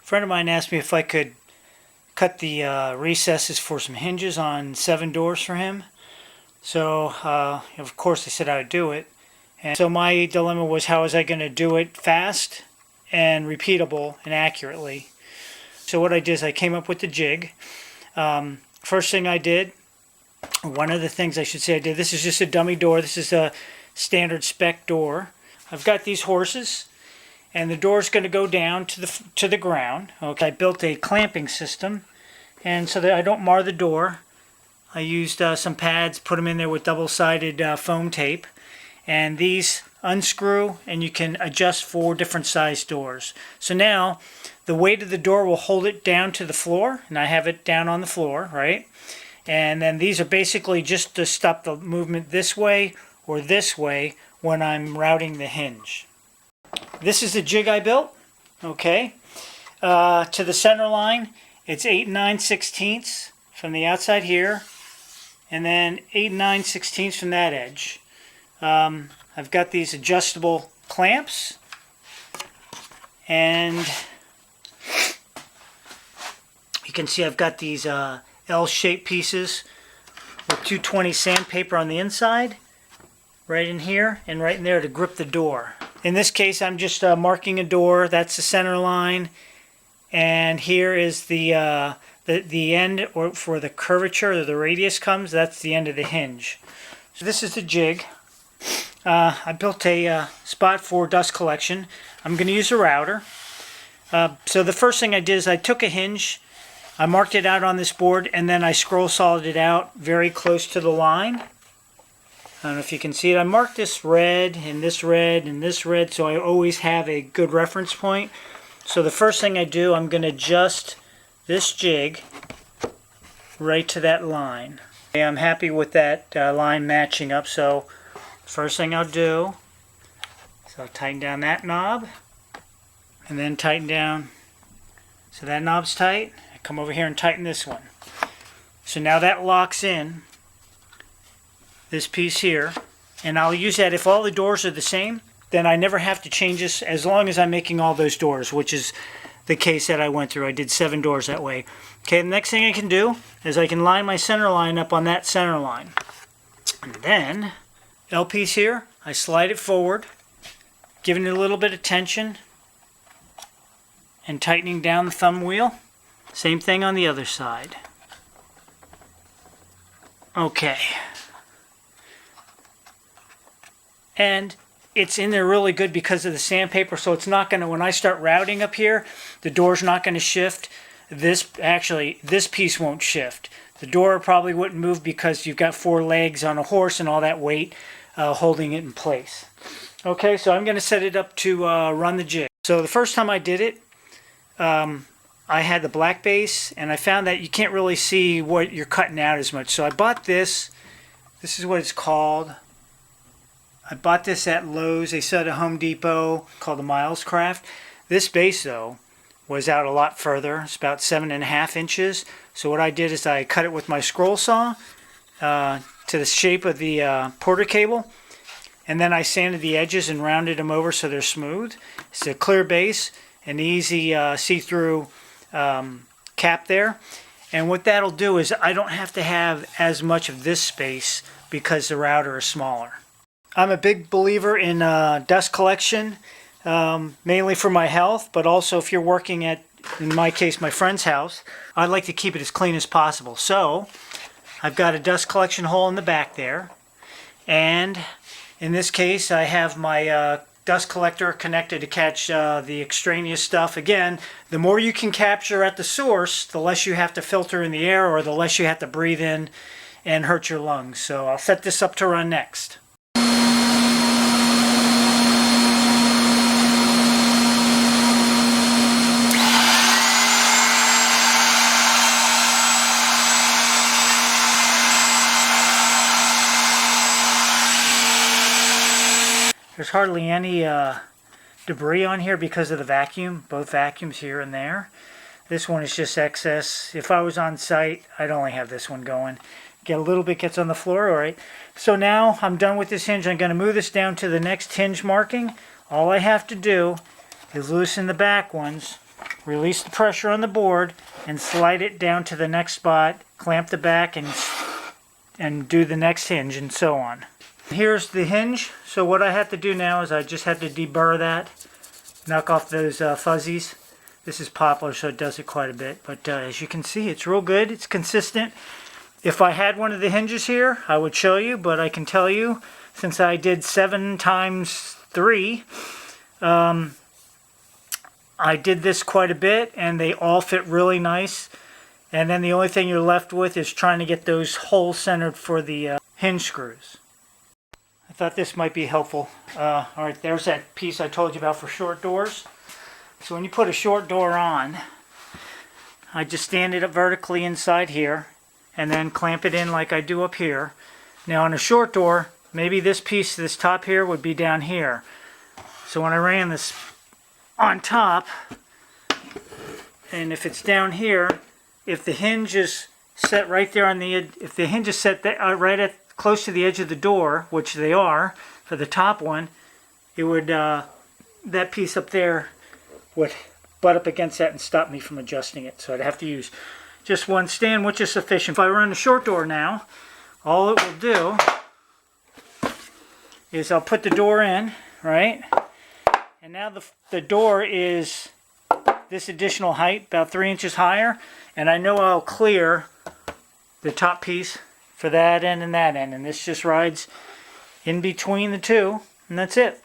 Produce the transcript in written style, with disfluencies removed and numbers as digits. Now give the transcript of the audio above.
friend of mine asked me if I could cut the recesses for some hinges on 7 doors for him. So, of course, I said I would do it. And so my dilemma was, how was I going to do it fast and repeatable and accurately? So what I did is I came up with the jig. First thing I did, one of the things I should say I did, this is just a dummy door. This is a standard spec door. I've got these horses, and the door is going to go down to the ground. Okay, I built a clamping system, and so that I don't mar the door, I used some pads, put them in there with double-sided foam tape, and these unscrew, and you can adjust for different size doors. So now the weight of the door will hold it down to the floor, and I have it down on the floor, right? And then these are basically just to stop the movement this way or this way when I'm routing the hinge. This is the jig I built, okay? To the center line, it's 8 9/16 from the outside here, and then 8 9/16 from that edge. I've got these adjustable clamps, and you can see I've got these L-shaped pieces with 220 sandpaper on the inside, right in here and right in there to grip the door. In this case, I'm just marking a door. That's the center line, and here is the end, or for the curvature or the radius comes, that's the end of the hinge. So this is the jig. I built a spot for dust collection. I'm going to use a router. So the first thing I did is I took a hinge, I marked it out on this board, and then I scroll sawed it out very close to the line. I don't know if you can see it. I marked this red and this red and this red, so I always have a good reference point. So the first thing I do, I'm going to adjust this jig right to that line. Okay, I'm happy with that line matching up, so first thing I'll do is I'll tighten down that knob, and then tighten down, so that knob's tight. I come over here and tighten this one. So now that locks in this piece here, and I'll use that if all the doors are the same, then I never have to change this as long as I'm making all those doors, which is the case that I went through. I did 7 doors that way. Okay, the next thing I can do is I can line my center line up on that center line. And then, L piece here, I slide it forward, giving it a little bit of tension, and tightening down the thumb wheel. Same thing on the other side. Okay. And it's in there really good because of the sandpaper, so it's not going to, when I start routing up here, the door's not going to shift. This piece won't shift. The door probably wouldn't move because you've got 4 legs on a horse and all that weight holding it in place. Okay, so I'm going to set it up to run the jig. So the first time I did it, I had the black base, and I found that you can't really see what you're cutting out as much. So I bought this. This is what it's called. I bought this at Lowe's. They sell it at Home Depot, called the Miles Craft. This base, though, was out a lot further. It's about 7.5 inches. So what I did is I cut it with my scroll saw to the shape of the porter cable, and then I sanded the edges and rounded them over so they're smooth. It's a clear base, an easy see-through cap there. And what that'll do is I don't have to have as much of this space because the router is smaller. I'm a big believer in dust collection, mainly for my health, but also if you're working at, in my case, my friend's house, I like to keep it as clean as possible. So I've got a dust collection hole in the back there, and in this case I have my dust collector connected to catch the extraneous stuff. Again, the more you can capture at the source, the less you have to filter in the air, or the less you have to breathe in and hurt your lungs. So I'll set this up to run next. There's hardly any debris on here because of the vacuum, both vacuums here and there. This one is just excess. If I was on site, I'd only have this one going. Get a little bit, gets on the floor, all right. So now I'm done with this hinge. I'm going to move this down to the next hinge marking. All I have to do is loosen the back ones release the pressure on the board, and slide it down to the next spot, clamp the back, and do the next hinge, and so on. Here's the hinge. So what I have to do now is I just have to deburr that, knock off those fuzzies. This is poplar, so it does it quite a bit. But as you can see, it's real good. It's consistent. If I had one of the hinges here, I would show you, but I can tell you, since I did 7 times 3, I did this quite a bit, and they all fit really nice. And then the only thing you're left with is trying to get those holes centered for the hinge screws. I thought this might be helpful. Alright, there's that piece I told you about for short doors. So when you put a short door on, I just stand it up vertically inside here, and then clamp it in like I do up here. Now on a short door, maybe this piece, this top here, would be down here. So when I ran this on top, and if it's down here, if the hinge is set right there on the edge, if the hinge is set right at close to the edge of the door, which they are for the top one, it would that piece up there would butt up against that and stop me from adjusting it. So I'd have to use just one stand, which is sufficient. If I run the short door now, all it will do is I'll put the door in, right? And now the door is this additional height, about 3 inches higher, and I know I'll clear the top piece for that end and that end, and this just rides in between the two, and that's it.